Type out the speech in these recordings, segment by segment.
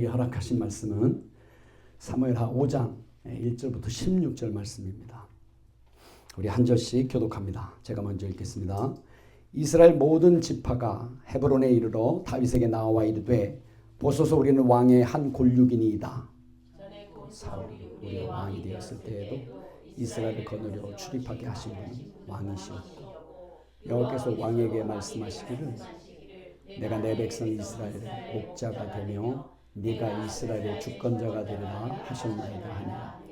우리에게 허락하신 말씀은 사무엘하 5장 1절부터 16절 말씀입니다. 우리 한 절씩 교독합니다. 제가 먼저 읽겠습니다. 이스라엘 모든 지파가 헤브론에 이르러 다윗에게 나와 이르되 보소서 우리는 왕의 한 골육이니이다. 사울이 우리의 왕이 되었을 때에도 이스라엘을 거느려 출입하게 하신 분이 왕이시었고 여호와께서 왕에게 말씀하시기를 내가 내 백성 이스라엘의 목자가 되며 네가 이스라엘의 주권자가 되리라 하셨나이다 하니라.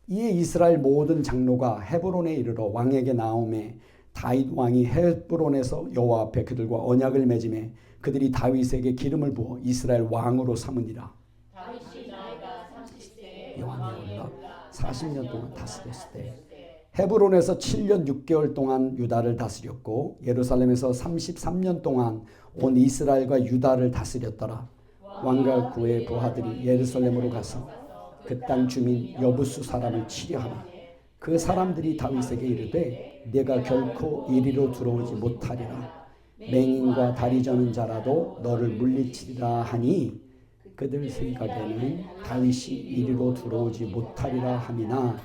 이에 이스라엘 모든 장로가 헤브론에 이르러 왕에게 나오매 다윗 왕이 헤브론에서 여호와 앞에 그들과 언약을 맺음에 그들이 다윗에게 기름을 부어 이스라엘 왕으로 삼으니라. 다윗이 나이가 30세에 왕에 올라 40년 동안 다스렸을 때 헤브론에서 7년 6개월 동안 유다를 다스렸고 예루살렘에서 33년 동안 온 이스라엘과 유다를 다스렸더라. 왕과 그의 부하들이 예루살렘으로 가서 그 땅 주민 여부수 사람을 치려하며 그 사람들이 다윗에게 이르되 네가 결코 이리로 들어오지 못하리라. 맹인과 다리 저는 자라도 너를 물리치리라 하니 그들 생각에는 다윗이 이리로 들어오지 못하리라 함이나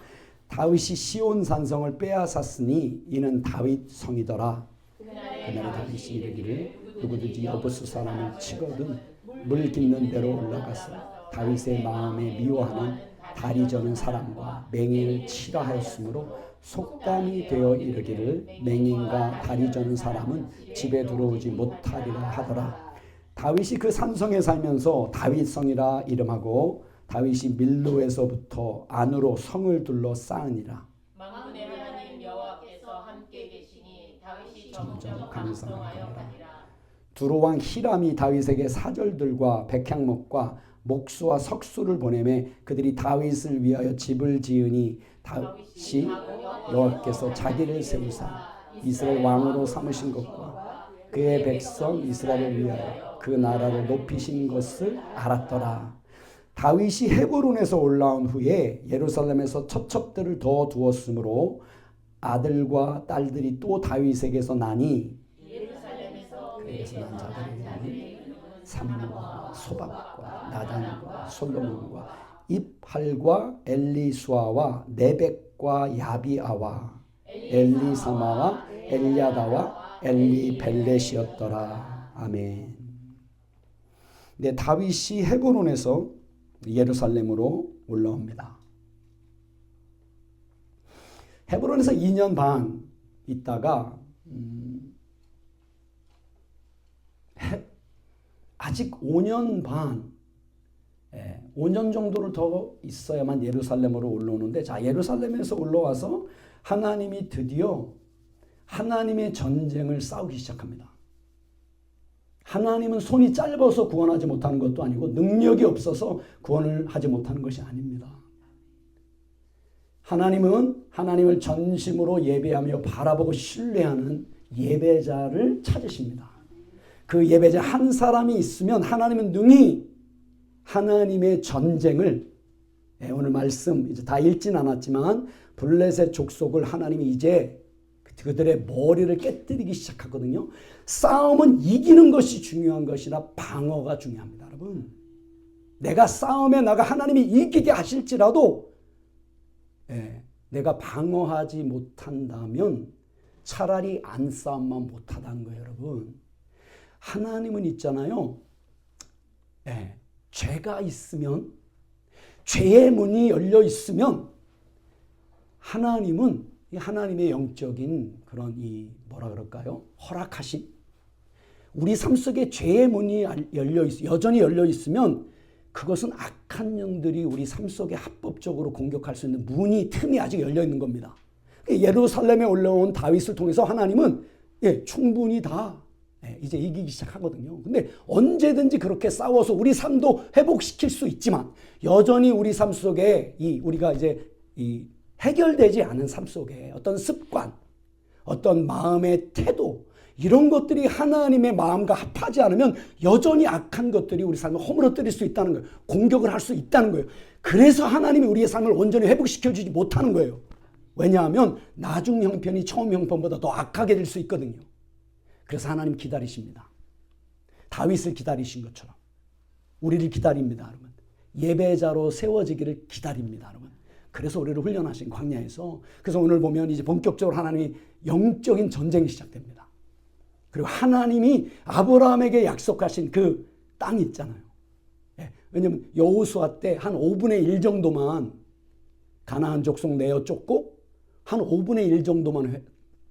다윗이 시온 산성을 빼앗았으니 이는 다윗 성이더라. 그날 다윗이 이르기를 누구든지 여부수 사람을 치거든 물 깊는 데로 올라가서 다윗의 마음에 미워하는 다리 저는 사람과 맹인을 치라 하였으므로 속담이 되어 이르기를 맹인과 다리 저는 사람은 집에 들어오지 못하리라 하더라. 다윗이 그 산성에 살면서 다윗성이라 이름하고 다윗이 밀로에서부터 안으로 성을 둘러 쌓으니라. 만군의 하나님 여호와께서 함께 계시니 다윗이 점점 강성하였느니라. 두로 왕 히람이 다윗에게 사절들과 백향목과 목수와 석수를 보내매 그들이 다윗을 위하여 집을 지으니 다윗이 여호와께서 자기를 세우사 이스라엘 왕으로 삼으신 것과 그의 백성 이스라엘을 위하여 그 나라를 높이신 것을 알았더라. 다윗이 헤브론에서 올라온 후에 예루살렘에서 첩첩들을 더 두었으므로 아들과 딸들이 또 다윗에게서 나니 그에게서 난 자들이 삼무와 소박과 나단과 솔로몬과 입할과 엘리수아와 네벡과 야비아와 엘리사마와 엘야다와 엘리벨렛이었더라. 아멘. 네, 다윗이 헤브론에서 예루살렘으로 올라옵니다. 헤브론에서 2년 반 있다가 아직 5년 반, 5년 정도를 더 있어야만 예루살렘으로 올라오는데, 자, 예루살렘에서 올라와서 하나님이 드디어 하나님의 전쟁을 싸우기 시작합니다. 하나님은 손이 짧아서 구원하지 못하는 것도 아니고 능력이 없어서 구원을 하지 못하는 것이 아닙니다. 하나님은 하나님을 전심으로 예배하며 바라보고 신뢰하는 예배자를 찾으십니다. 그 예배자 한 사람이 있으면 하나님은 능히 하나님의 전쟁을, 오늘 말씀 이제 다 읽진 않았지만 블레셋 족속을 하나님이 이제 그들의 머리를 깨뜨리기 시작하거든요. 싸움은 이기는 것이 중요한 것이라 방어가 중요합니다. 여러분, 내가 싸움에 나가 하나님이 이기게 하실지라도 내가 방어하지 못한다면 차라리 안 싸움만 못하다는 거예요. 여러분, 하나님은 있잖아요. 죄가 있으면, 죄의 문이 열려 있으면 하나님은 하나님의 영적인 그런 뭐라 그럴까요? 허락하심. 우리 삶 속에 죄의 문이 여전히 열려 있으면 그것은 악한 영들이 우리 삶 속에 합법적으로 공격할 수 있는 틈이 아직 열려 있는 겁니다. 예루살렘에 올라온 다윗을 통해서 하나님은 충분히 다 이제 이기기 시작하거든요. 근데 언제든지 그렇게 싸워서 우리 삶도 회복시킬 수 있지만 여전히 우리 삶 속에 우리가 이제 해결되지 않은 삶 속에 어떤 습관, 어떤 마음의 태도, 이런 것들이 하나님의 마음과 합하지 않으면 여전히 악한 것들이 우리 삶을 허물어뜨릴 수 있다는 거예요. 공격을 할 수 있다는 거예요. 그래서 하나님이 우리의 삶을 온전히 회복시켜주지 못하는 거예요. 왜냐하면 나중 형편이 처음 형편보다 더 악하게 될 수 있거든요. 그래서 하나님 기다리십니다. 다윗을 기다리신 것처럼 우리를 기다립니다, 여러분. 예배자로 세워지기를 기다립니다, 여러분. 그래서 우리를 훈련하신 광야에서. 그래서 오늘 보면 이제 본격적으로 하나님이 영적인 전쟁이 시작됩니다. 그리고 하나님이 아브라함에게 약속하신 그 땅이 있잖아요. 예, 왜냐하면 여호수아 때 한 5분의 1 정도만 가나안 족속 내어 쫓고 한 5분의 1 정도만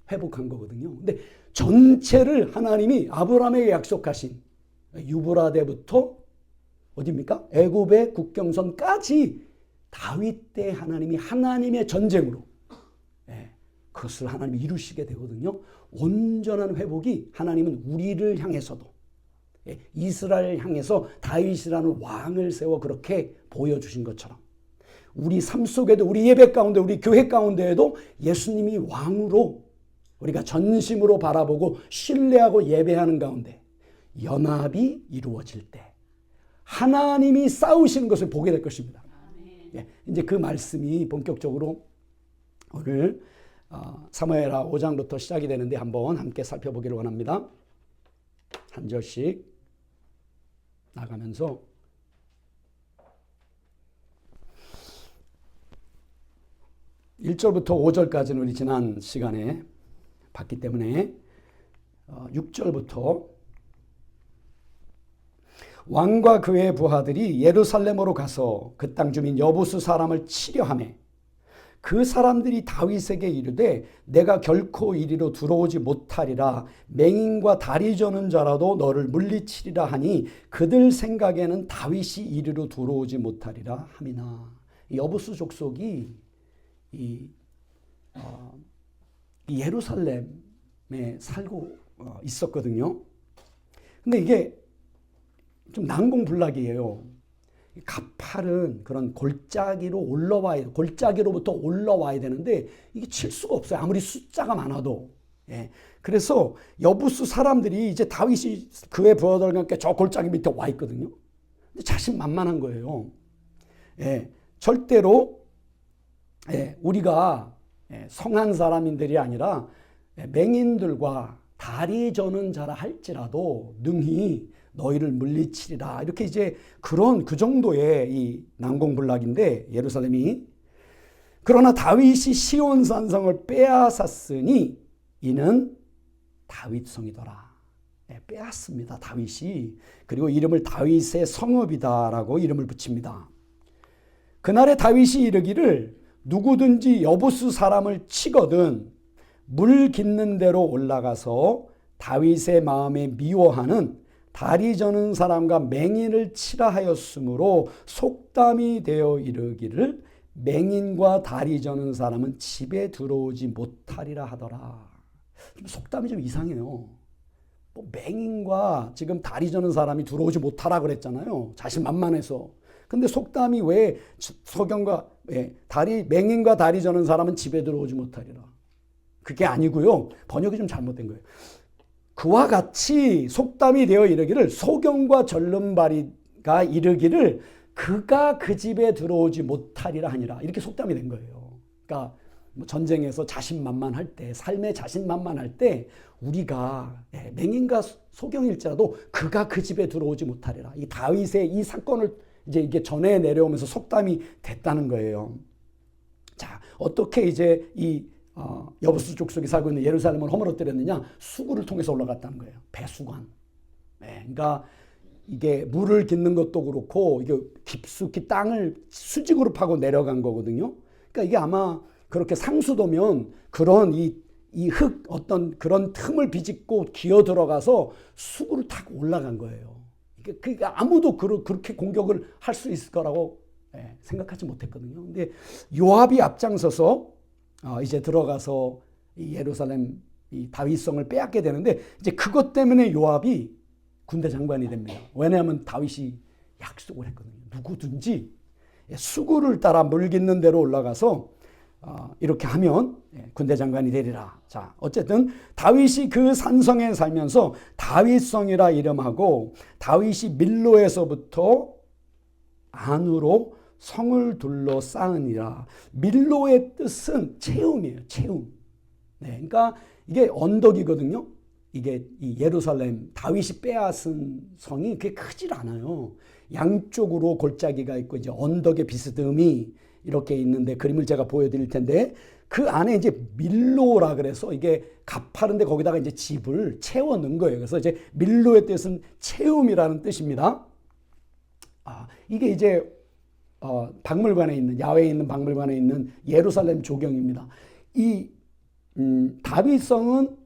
회복한 거거든요. 근데 전체를 하나님이 아브라함에게 약속하신 유브라데부터 어디입니까? 애굽의 국경선까지 다윗 때 하나님이 하나님의 전쟁으로 그것을 하나님이 이루시게 되거든요. 온전한 회복이 하나님은 우리를 향해서도 이스라엘을 향해서 다윗이라는 왕을 세워 그렇게 보여주신 것처럼 우리 삶 속에도 우리 예배 가운데 우리 교회 가운데에도 예수님이 왕으로 우리가 전심으로 바라보고 신뢰하고 예배하는 가운데 연합이 이루어질 때 하나님이 싸우시는 것을 보게 될 것입니다. 예, 이제 그 말씀이 본격적으로 오늘 사무엘하 5장부터 시작이 되는데 한번 함께 살펴보기를 원합니다. 한 절씩 나가면서 1절부터 5절까지는 우리 지난 시간에 봤기 때문에 6절부터 왕과 그의 부하들이 예루살렘으로 가서 그 땅 주민 여부수 사람을 치려하매 그 사람들이 다윗에게 이르되 내가 결코 이리로 들어오지 못하리라 맹인과 다리 저는 자라도 너를 물리치리라 하니 그들 생각에는 다윗이 이리로 들어오지 못하리라 함이나. 여부수 족속이 이 예루살렘에 살고 있었거든요. 근데 이게 좀 난공불락이에요. 가파른 그런 골짜기로부터 올라와야 되는데 이게 칠 수가 없어요. 아무리 숫자가 많아도. 예. 그래서 여부수 사람들이 이제 다윗이 그의 부하들과 함께 저 골짜기 밑에 와 있거든요. 근데 자신만만한 거예요. 예. 절대로 우리가 성한 사람인들이 아니라 맹인들과 다리 저는 자라 할지라도 능히 너희를 물리치리라. 이렇게 이제 그 정도의 이 난공불락인데 예루살렘이. 그러나 다윗이 시온 산성을 빼앗았으니 이는 다윗성이더라. 빼앗습니다, 다윗이. 그리고 이름을 다윗의 성읍이다라고 이름을 붙입니다. 그날에 다윗이 이르기를 누구든지 여부수 사람을 치거든 물 깃는 데로 올라가서 다윗의 마음에 미워하는 다리 저는 사람과 맹인을 치라 하였으므로 속담이 되어 이르기를 맹인과 다리 저는 사람은 집에 들어오지 못하리라 하더라. 속담이 좀 이상해요. 맹인과 지금 다리 저는 사람이 들어오지 못하라 그랬잖아요. 자신만만해서. 근데 속담이 왜 서경과 맹인과 다리 저는 사람은 집에 들어오지 못하리라. 그게 아니고요. 번역이 좀 잘못된 거예요. 그와 같이 속담이 되어 이르기를 소경과 절름발이가 이르기를 그가 그 집에 들어오지 못하리라 하니라. 이렇게 속담이 된 거예요. 그러니까 전쟁에서 자신만만할 때, 삶에 자신만만할 때 우리가 맹인과 소경일지라도 그가 그 집에 들어오지 못하리라. 이 다윗의 이 사건을 이제 이게 전해 내려오면서 속담이 됐다는 거예요. 자, 어떻게 이제 이 여부수 족속이 살고 있는 예루살렘을 허물어뜨렸느냐? 수구를 통해서 올라갔다는 거예요. 배수관. 그러니까 이게 물을 깃는 것도 그렇고 이게 깊숙이 땅을 수직으로 파고 내려간 거거든요. 그러니까 이게 아마 그렇게 상수도면 그런 이 흙 어떤 그런 틈을 비집고 기어 들어가서 수구를 타고 올라간 거예요. 그러니까 아무도 그렇게 공격을 할 수 있을 거라고 생각하지 못했거든요. 근데 요압이 앞장서서 이제 들어가서 이 예루살렘 이 다윗성을 빼앗게 되는데 이제 그것 때문에 요압이 군대 장관이 됩니다. 왜냐하면 다윗이 약속을 했거든요. 누구든지 수구를 따라 물 깃는 데로 올라가서 이렇게 하면 군대 장관이 되리라. 자, 어쨌든 다윗이 그 산성에 살면서 다윗성이라 이름하고 다윗이 밀로에서부터 안으로 성을 둘러 쌓으니라. 밀로의 뜻은 채움이에요. 채움. 그러니까 이게 언덕이거든요. 이게 이 예루살렘 다윗이 빼앗은 성이 그게 크질 않아요. 양쪽으로 골짜기가 있고 이제 언덕의 비스듬히 이렇게 있는데 그림을 제가 보여드릴 텐데 그 안에 이제 밀로라 그래서 이게 가파른데 거기다가 이제 집을 채워 넣은 거예요. 그래서 이제 밀로의 뜻은 채움이라는 뜻입니다. 이게 이제 박물관에 있는 야외에 있는 박물관에 있는 예루살렘 조경입니다. 이 다윗성은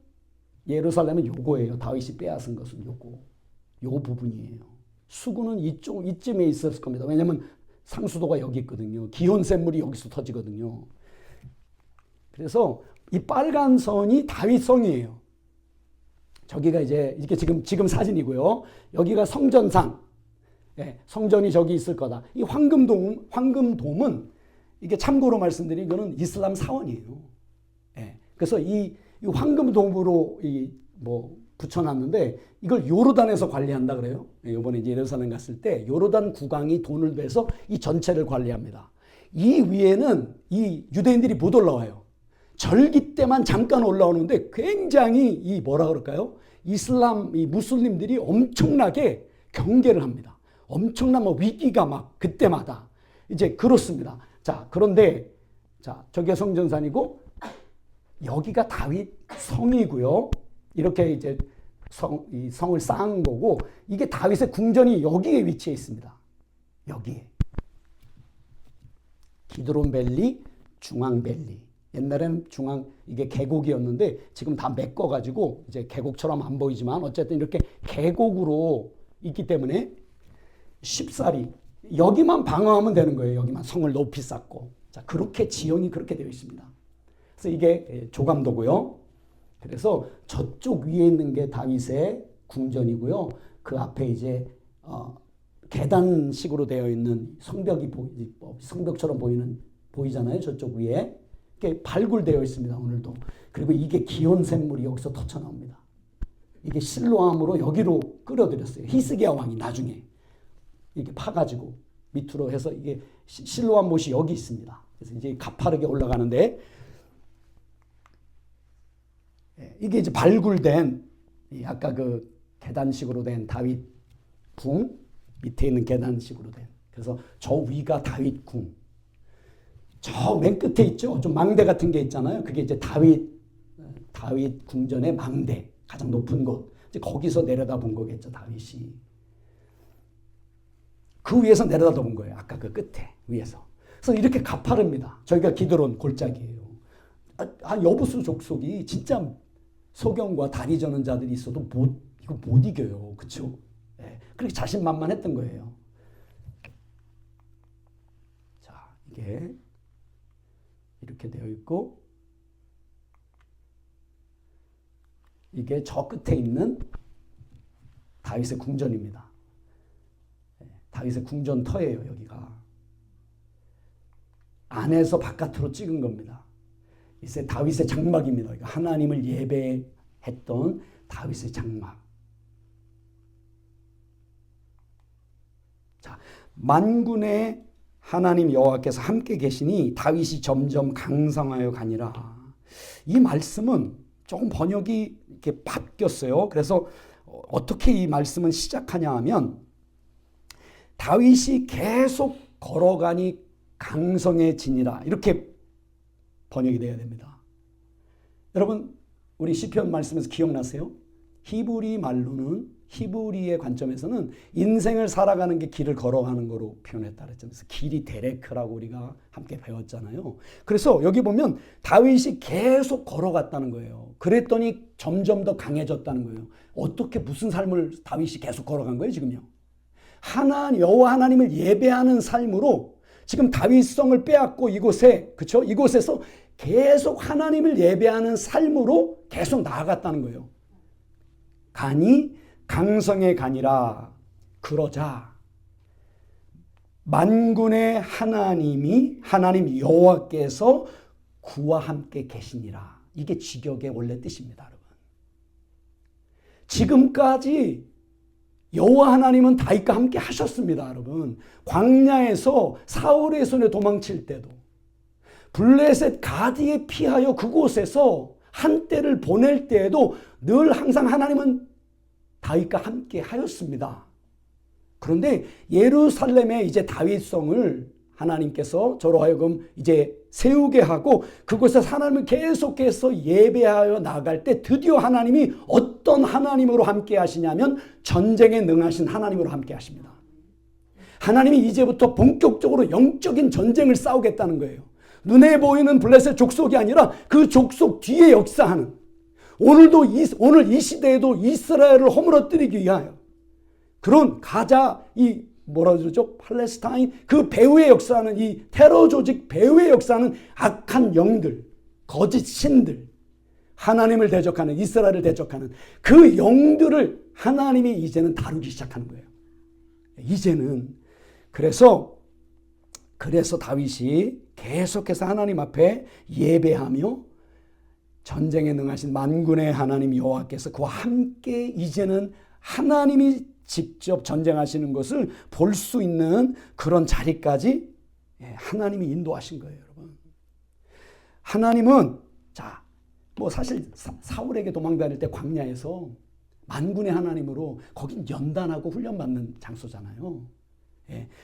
예루살렘은 요거예요. 다윗이 빼앗은 것은 요 부분이에요. 수구는 이쯤에 있었을 겁니다. 왜냐하면 상수도가 여기 있거든요. 기온샘물이 여기서 터지거든요. 그래서 이 빨간 선이 다윗성이에요. 저기가 이제 이렇게 지금 사진이고요. 여기가 성전상. 성전이 저기 있을 거다. 이 황금돔은 이게 참고로 말씀드린 이거는 이슬람 사원이에요. 그래서 이 황금돔으로 붙여놨는데 이걸 요르단에서 관리한다 그래요. 이번에 이제 예루살렘 갔을 때 요르단 국왕이 돈을 내서 이 전체를 관리합니다. 이 위에는 이 유대인들이 못 올라와요. 절기 때만 잠깐 올라오는데 굉장히 이 뭐라 그럴까요? 이 무슬림들이 엄청나게 경계를 합니다. 엄청난 위기가 막 그때마다 이제 그렇습니다. 자, 그런데 저게 성전산이고 여기가 다윗 성이고요. 이렇게 이제 이 성을 쌓은 거고 이게 다윗의 궁전이 여기에 위치해 있습니다. 여기에 기드론 밸리, 중앙 밸리. 옛날에는 이게 계곡이었는데 지금 다 메꿔가지고 이제 계곡처럼 안 보이지만 어쨌든 이렇게 계곡으로 있기 때문에 쉽사리 여기만 방어하면 되는 거예요. 여기만 성을 높이 쌓고. 자, 그렇게 지형이 그렇게 되어 있습니다. 그래서 이게 조감도고요. 그래서 저쪽 위에 있는 게 다윗의 궁전이고요. 그 앞에 이제 계단식으로 되어 있는 성벽처럼 보이잖아요. 저쪽 위에. 이게 발굴되어 있습니다. 오늘도. 그리고 이게 기온샘물이 여기서 터쳐 나옵니다. 이게 실로암으로 여기로 끌어들였어요. 히스기야 왕이 나중에 이렇게 파가지고 밑으로 해서 이게 실로암 못이 여기 있습니다. 그래서 이제 가파르게 올라가는데 이게 이제 발굴된 아까 그 계단식으로 된 다윗 궁 밑에 있는 계단식으로 된 그래서 저 위가 다윗 궁 저 맨 끝에 있죠. 좀 망대 같은 게 있잖아요. 그게 이제 다윗 궁전의 망대 가장 높은 곳. 이제 거기서 내려다본 거겠죠. 다윗이 그 위에서 내려다본 거예요. 아까 그 끝에 위에서. 그래서 이렇게 가파릅니다. 저희가 기드론 골짜기예요. 여부수 족속이 진짜 소경과 다리 저는 자들이 있어도 이거 못 이겨요. 그렇죠? 그렇게 자신만만했던 거예요. 자, 이게 이렇게 되어 있고 이게 저 끝에 있는 다윗의 궁전입니다. 다윗의 궁전터예요. 여기가. 안에서 바깥으로 찍은 겁니다. 이제 다윗의 장막입니다. 하나님을 예배했던 다윗의 장막. 자, 만군의 하나님 여호와께서 함께 계시니 다윗이 점점 강성하여 가니라. 이 말씀은 조금 번역이 이렇게 바뀌었어요. 그래서 어떻게 이 말씀은 시작하냐 하면 다윗이 계속 걸어가니 강성해지니라. 이렇게 번역이 돼야 됩니다. 여러분 우리 시편 말씀에서 기억나세요? 히브리의 관점에서는 인생을 살아가는 게 길을 걸어가는 거로 표현했다 그랬죠. 그래서 길이 데레크라고 우리가 함께 배웠잖아요. 그래서 여기 보면 다윗이 계속 걸어갔다는 거예요. 그랬더니 점점 더 강해졌다는 거예요. 어떻게 무슨 삶을 다윗이 계속 걸어간 거예요, 지금요? 여호와 하나님을 예배하는 삶으로 지금 다윗성을 빼앗고 그렇죠? 이곳에서 계속 하나님을 예배하는 삶으로 계속 나아갔다는 거예요. 강성해 가니라. 그러자 만군의 하나님 여호와께서 그와 함께 계시니라. 이게 직역의 원래 뜻입니다, 여러분. 지금까지 여호와 하나님은 다윗과 함께 하셨습니다, 여러분. 광야에서 사울의 손에 도망칠 때도 블레셋 가디에 피하여 그곳에서 한때를 보낼 때에도 늘 항상 하나님은 다윗과 함께 하였습니다. 그런데 예루살렘에 이제 다윗성을 하나님께서 저로 하여금 이제 세우게 하고 그곳에서 하나님을 계속해서 예배하여 나갈 때 드디어 하나님이 어떤 하나님으로 함께 하시냐면 전쟁에 능하신 하나님으로 함께 하십니다. 하나님이 이제부터 본격적으로 영적인 전쟁을 싸우겠다는 거예요. 눈에 보이는 블레셋 족속이 아니라 그 족속 뒤에 역사하는, 오늘 이 시대에도 이스라엘을 허물어뜨리기 위하여 그런 가자, 이 뭐라 그러죠? 팔레스타인, 그 배후에 역사하는, 이 테러 조직 배후에 역사하는 악한 영들, 거짓 신들, 하나님을 대적하는, 이스라엘을 대적하는 그 영들을 하나님이 이제는 다루기 시작하는 거예요. 이제는 그래서 다윗이 계속해서 하나님 앞에 예배하며 전쟁에 능하신 만군의 하나님 여호와께서 그와 함께 이제는 하나님이 직접 전쟁하시는 것을 볼 수 있는 그런 자리까지 하나님이 인도하신 거예요, 여러분. 하나님은 사실 사울에게 도망다닐 때 광야에서 만군의 하나님으로 거긴 연단하고 훈련받는 장소잖아요.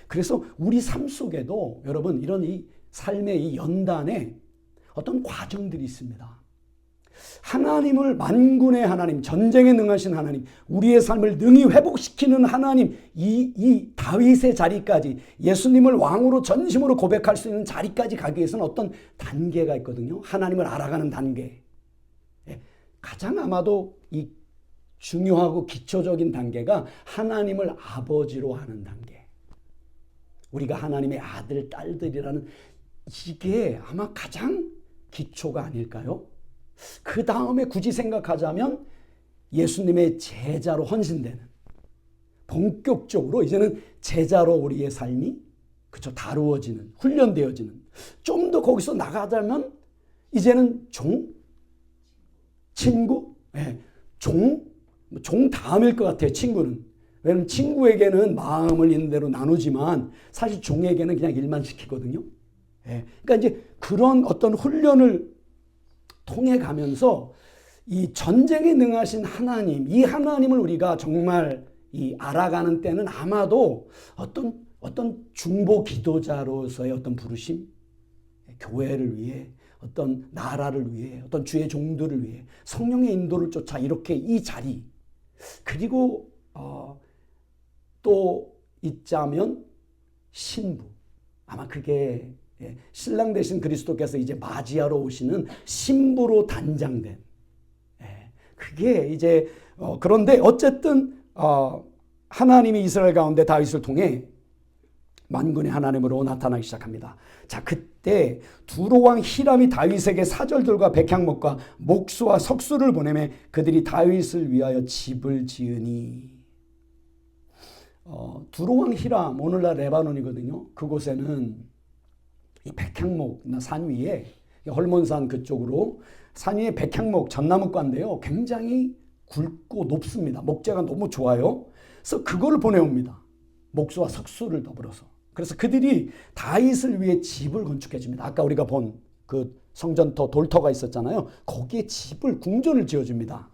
그래서 우리 삶 속에도 여러분 이런 이 삶의 이 연단에 어떤 과정들이 있습니다. 하나님을, 만군의 하나님, 전쟁에 능하신 하나님, 우리의 삶을 능히 회복시키는 하나님, 이 다윗의 자리까지, 예수님을 왕으로 전심으로 고백할 수 있는 자리까지 가기 위해서는 어떤 단계가 있거든요. 하나님을 알아가는 단계. 가장 아마도 이 중요하고 기초적인 단계가 하나님을 아버지로 하는 단계. 우리가 하나님의 아들, 딸들이라는, 이게 아마 가장 기초가 아닐까요? 그 다음에 굳이 생각하자면 예수님의 제자로 헌신되는, 본격적으로 이제는 제자로 우리의 삶이 다루어지는, 훈련되어지는, 좀 더 거기서 나가자면 이제는 친구, 종 다음일 것 같아요. 친구는. 왜냐하면 친구에게는 마음을 있는 대로 나누지만 사실 종에게는 그냥 일만 시키거든요. 그러니까 이제 그런 어떤 훈련을 통해 가면서 이 전쟁에 능하신 하나님, 이 하나님을 우리가 정말 알아가는 때는 아마도 어떤 중보 기도자로서의 어떤 부르심, 교회를 위해, 어떤 나라를 위해, 어떤 주의 종들을 위해 성령의 인도를 쫓아 이렇게 이 자리, 그리고 또 있자면 신부, 아마 그게 신랑 되신 그리스도께서 이제 맞이하러 오시는 신부로 단장된, 그게 이제 그런데 어쨌든 하나님이 이스라엘 가운데 다윗을 통해 만군의 하나님으로 나타나기 시작합니다. 자, 그때 두로왕 히람이 다윗에게 사절들과 백향목과 목수와 석수를 보내매 그들이 다윗을 위하여 집을 지으니. 두로왕 히람, 오늘날 레바논이거든요. 그곳에는 이 백향목, 산 위에, 헐몬산 그쪽으로 산 위에 백향목, 전나무과인데요. 굉장히 굵고 높습니다. 목재가 너무 좋아요. 그래서 그걸 보내옵니다. 목수와 석수를 더불어서. 그래서 그들이 다윗을 위해 집을 건축해 줍니다. 아까 우리가 본 그 성전터, 돌터가 있었잖아요. 거기에 집을, 궁전을 지어줍니다.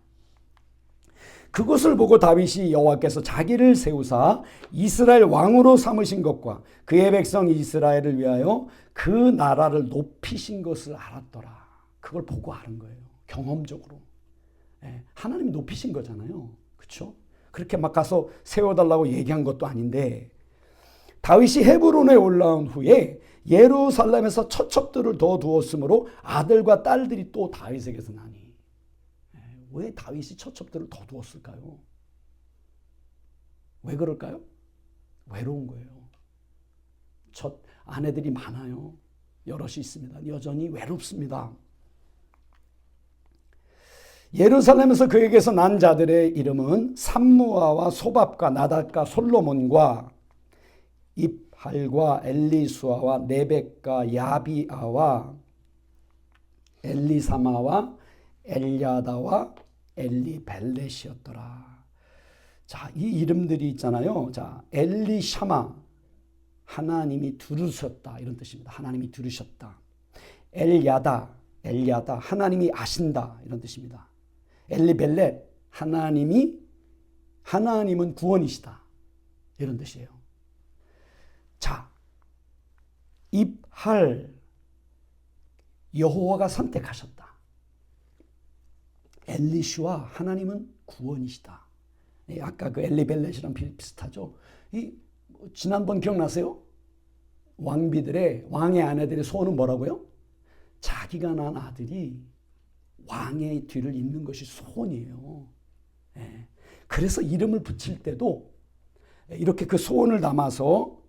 그것을 보고 다윗이 여호와께서 자기를 세우사 이스라엘 왕으로 삼으신 것과 그의 백성 이스라엘을 위하여 그 나라를 높이신 것을 알았더라. 그걸 보고 아는 거예요. 경험적으로. 하나님이 높이신 거잖아요. 그렇죠? 그렇게 막 가서 세워달라고 얘기한 것도 아닌데, 다윗이 헤브론에 올라온 후에 예루살렘에서 처첩들을 더 두었으므로 아들과 딸들이 또 다윗에게서 나니. 왜 다윗이 처첩들을 더 두었을까요? 왜 그럴까요? 외로운 거예요. 아내들이 많아요. 여럿이 있습니다. 여전히 외롭습니다. 예루살렘에서 그에게서 난 자들의 이름은 삼무아와 소밥과 나닷과 솔로몬과 입할과 엘리수아와 레벡과 야비아와 엘리사마와 엘야다와 엘리벨렛이었더라. 자, 이 이름들이 있잖아요. 자, 엘리샤마, 하나님이 들으셨다, 이런 뜻입니다. 하나님이 들으셨다. 엘야다, 하나님이 아신다, 이런 뜻입니다. 엘리벨렛, 하나님은 구원이시다. 이런 뜻이에요. 자, 입할 여호와가 선택하셨다. 엘리시와 하나님은 구원이시다. 아까 그 엘리벨렛이랑 비슷하죠. 지난번 기억나세요? 왕의 아내들의 소원은 뭐라고요? 자기가 낳은 아들이 왕의 뒤를 잇는 것이 소원이에요. 그래서 이름을 붙일 때도 이렇게 그 소원을 담아서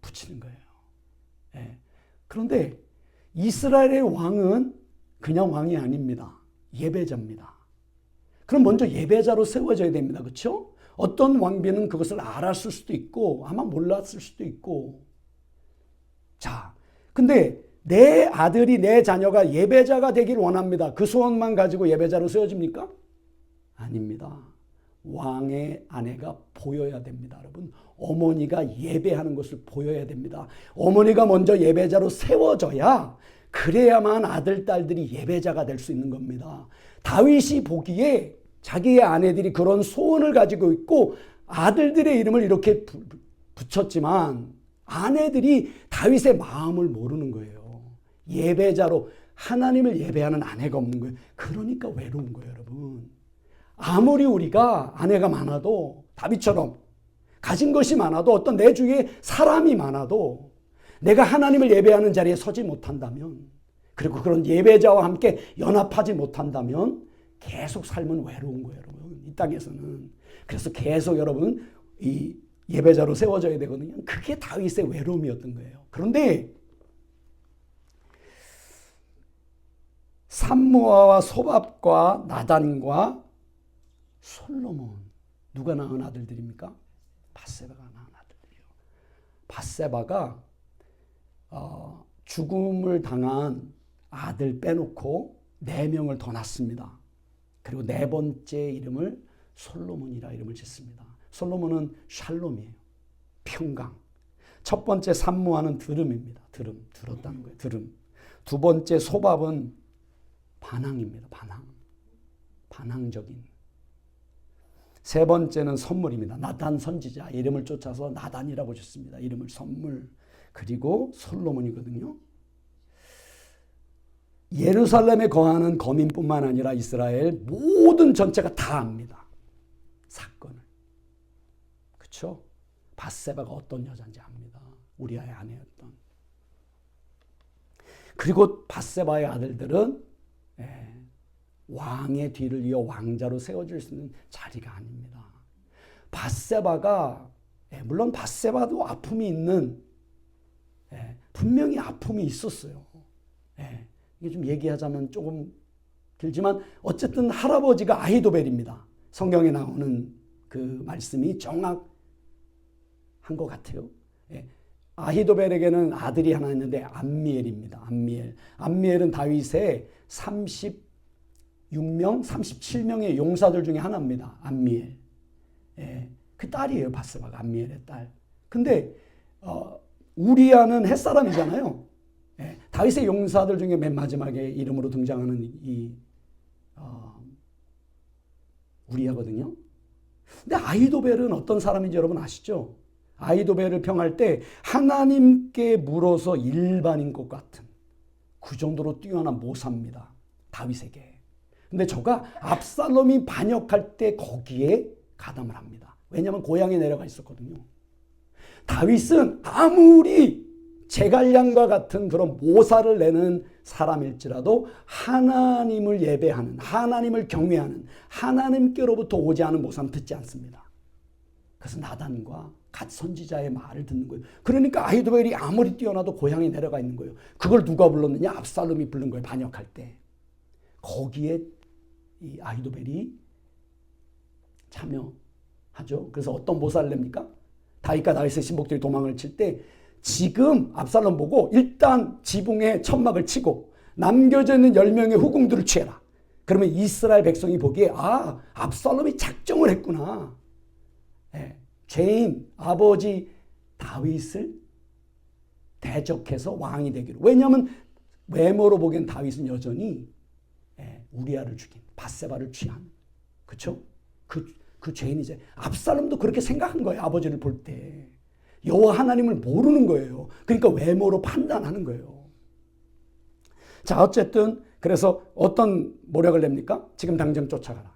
붙이는 거예요. 그런데 이스라엘의 왕은 그냥 왕이 아닙니다. 예배자입니다. 그럼 먼저 예배자로 세워져야 됩니다. 그렇죠? 어떤 왕비는 그것을 알았을 수도 있고 아마 몰랐을 수도 있고. 자, 근데 내 아들이 내 자녀가 예배자가 되길 원합니다. 그 소원만 가지고 예배자로 세워집니까? 아닙니다. 왕의 아내가 보여야 됩니다. 여러분, 어머니가 예배하는 것을 보여야 됩니다. 어머니가 먼저 예배자로 세워져야 그래야만 아들, 딸들이 예배자가 될 수 있는 겁니다. 다윗이 보기에 자기의 아내들이 그런 소원을 가지고 있고 아들들의 이름을 이렇게 붙였지만 아내들이 다윗의 마음을 모르는 거예요. 예배자로 하나님을 예배하는 아내가 없는 거예요. 그러니까 외로운 거예요, 여러분. 아무리 우리가 아내가 많아도 다윗처럼 가진 것이 많아도 어떤 내 주위에 사람이 많아도 내가 하나님을 예배하는 자리에 서지 못한다면 그리고 그런 예배자와 함께 연합하지 못한다면 계속 삶은 외로운 거예요, 여러분. 이 땅에서는. 그래서 계속 여러분 이 예배자로 세워져야 되거든요. 그게 다윗의 외로움이었던 거예요. 그런데 삼무아와 소밥과 나단과 솔로몬 누가 낳은 아들들입니까? 밧세바가 낳은 아들들이요. 밧세바가 죽음을 당한 아들 빼놓고 4명을 더 낳습니다. 그리고 4번째 이름을 솔로몬이라 이름을 짓습니다. 솔로몬은 샬롬이에요. 평강. 첫 번째 삼무아는 들음입니다. 들었다는 거예요. 들음. 두 번째 소밥은 반항입니다. 반항적인. 세 번째는 선물입니다. 나단 선지자. 이름을 쫓아서 나단이라고 짓습니다. 이름을 선물. 그리고 솔로몬이거든요. 예루살렘에 거하는 거민뿐만 아니라 이스라엘 모든 전체가 다 압니다. 사건을. 그렇죠? 밧세바가 어떤 여자인지 압니다. 우리아의 아내였던. 그리고 밧세바의 아들들은 왕의 뒤를 이어 왕자로 세워질 수 있는 자리가 아닙니다. 밧세바가 물론 밧세바도 아픔이 있는 분명히 아픔이 있었어요. 이게 좀 얘기하자면 조금 길지만 어쨌든 할아버지가 아히도벨입니다. 성경에 나오는 그 말씀이 정확한 것 같아요. 아히도벨에게는 아들이 하나 있는데 암미엘입니다. 암미엘은 다윗의 36명, 37명의 용사들 중에 하나입니다. 암미엘. 그 딸이에요. 밧세바가 암미엘의 딸. 근데 우리아는 햇사람이잖아요. 다윗의 용사들 중에 맨 마지막에 이름으로 등장하는 이 우리아거든요. 근데 아히도벨은 어떤 사람인지 여러분 아시죠? 아히도벨을 평할 때 하나님께 물어서 일반인 것 같은 그 정도로 뛰어난 모사입니다. 다윗에게. 근데 저가 압살롬이 반역할 때 거기에 가담을 합니다. 왜냐하면 고향에 내려가 있었거든요. 다윗은 아무리 제갈량과 같은 그런 모사를 내는 사람일지라도 하나님을 예배하는, 하나님을 경외하는, 하나님께로부터 오지 않은 모사는 듣지 않습니다. 그래서 나단과 갓 선지자의 말을 듣는 거예요. 그러니까 아히도벨이 아무리 뛰어나도 고향에 내려가 있는 거예요. 그걸 누가 불렀느냐? 압살롬이 부른 거예요. 반역할 때. 거기에 이 아히도벨이 참여하죠. 그래서 어떤 모사를 냅니까? 다윗과 다윗의 신복들이 도망을 칠 때 지금 압살롬 보고 일단 지붕에 천막을 치고 남겨져 있는 10명의 후궁들을 취해라. 그러면 이스라엘 백성이 보기에 압살롬이 작정을 했구나. 죄인 아버지 다윗을 대적해서 왕이 되기로. 왜냐하면 외모로 보기엔 다윗은 여전히 우리아를 죽인 밧세바를 취한. 그렇죠? 그 죄인이제 압살롬도 그렇게 생각한 거예요. 아버지를 볼 때. 여호와 하나님을 모르는 거예요. 그러니까 외모로 판단하는 거예요. 자, 어쨌든 그래서 어떤 모략을 냅니까? 지금 당장 쫓아가라.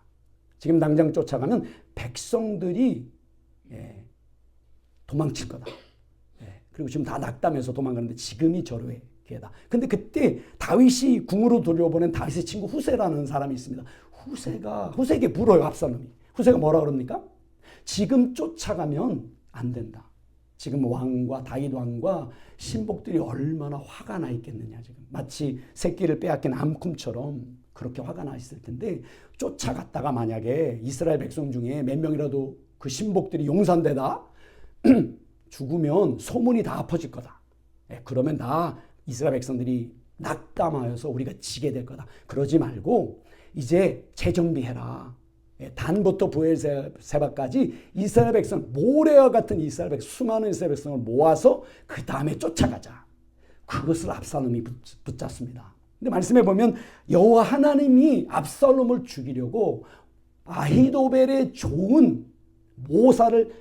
지금 당장 쫓아가면 백성들이 도망칠 거다. 그리고 지금 다 낙담해서 도망가는데 지금이 절호의 기회다. 근데 그때 다윗이 궁으로 돌려보낸 다윗의 친구 후세라는 사람이 있습니다. 후세에게 물어요, 압살롬이. 후세가 뭐라 그럽니까? 지금 쫓아가면 안 된다. 지금 왕과 다윗 왕과 신복들이 얼마나 화가 나 있겠느냐. 지금 마치 새끼를 빼앗긴 암꿈처럼 그렇게 화가 나 있을 텐데, 쫓아갔다가 만약에 이스라엘 백성 중에 몇 명이라도 그 신복들이 용산되다 죽으면 소문이 다 엎어질 거다. 그러면 다 이스라엘 백성들이 낙담하여서 우리가 지게 될 거다. 그러지 말고 이제 재정비해라. 단부터 부엘세바까지 이스라엘 백성, 모래와 같은 이스라엘 백성, 수많은 이스라엘 백성을 모아서 그 다음에 쫓아가자. 그것을 압살롬이 붙잡습니다. 근데 말씀해 보면 여호와 하나님이 압살롬을 죽이려고 아히도벨의 좋은 모사를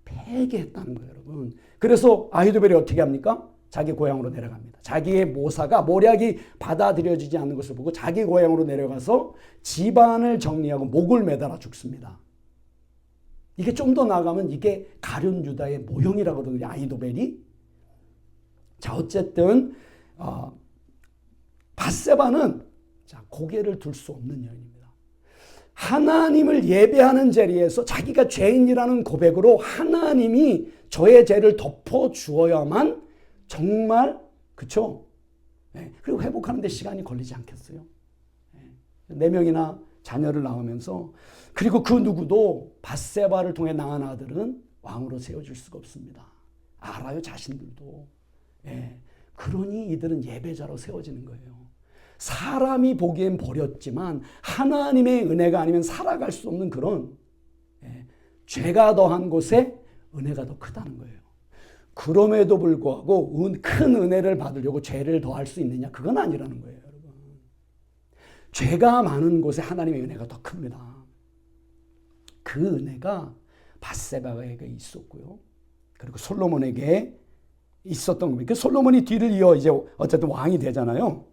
폐기했다는 거예요, 여러분. 그래서 아히도벨이 어떻게 합니까? 자기 고향으로 내려갑니다. 자기의 모사가 모략이 받아들여지지 않는 것을 보고 자기 고향으로 내려가서 집안을 정리하고 목을 매달아 죽습니다. 이게 좀 더 나아가면 이게 가룟 유다의 모형이라고 그러거든요, 아히도벨이. 자, 어쨌든 밧세바는 고개를 들 수 없는 여인입니다. 하나님을 예배하는 자리에서 자기가 죄인이라는 고백으로 하나님이 저의 죄를 덮어주어야만 정말, 그쵸? 그리고 회복하는 데 시간이 걸리지 않겠어요? 4명이나 자녀를 낳으면서, 그리고 그 누구도 밧세바를 통해 낳은 아들은 왕으로 세워질 수가 없습니다. 알아요, 자신들도. 그러니 이들은 예배자로 세워지는 거예요. 사람이 보기엔 버렸지만 하나님의 은혜가 아니면 살아갈 수 없는 그런 죄가 더한 곳에 은혜가 더 크다는 거예요. 그럼에도 불구하고 큰 은혜를 받으려고 죄를 더할 수 있느냐? 그건 아니라는 거예요, 여러분. 죄가 많은 곳에 하나님의 은혜가 더 큽니다. 그 은혜가 밧세바에게 있었고요. 그리고 솔로몬에게 있었던 겁니다. 그 솔로몬이 뒤를 이어 이제 어쨌든 왕이 되잖아요.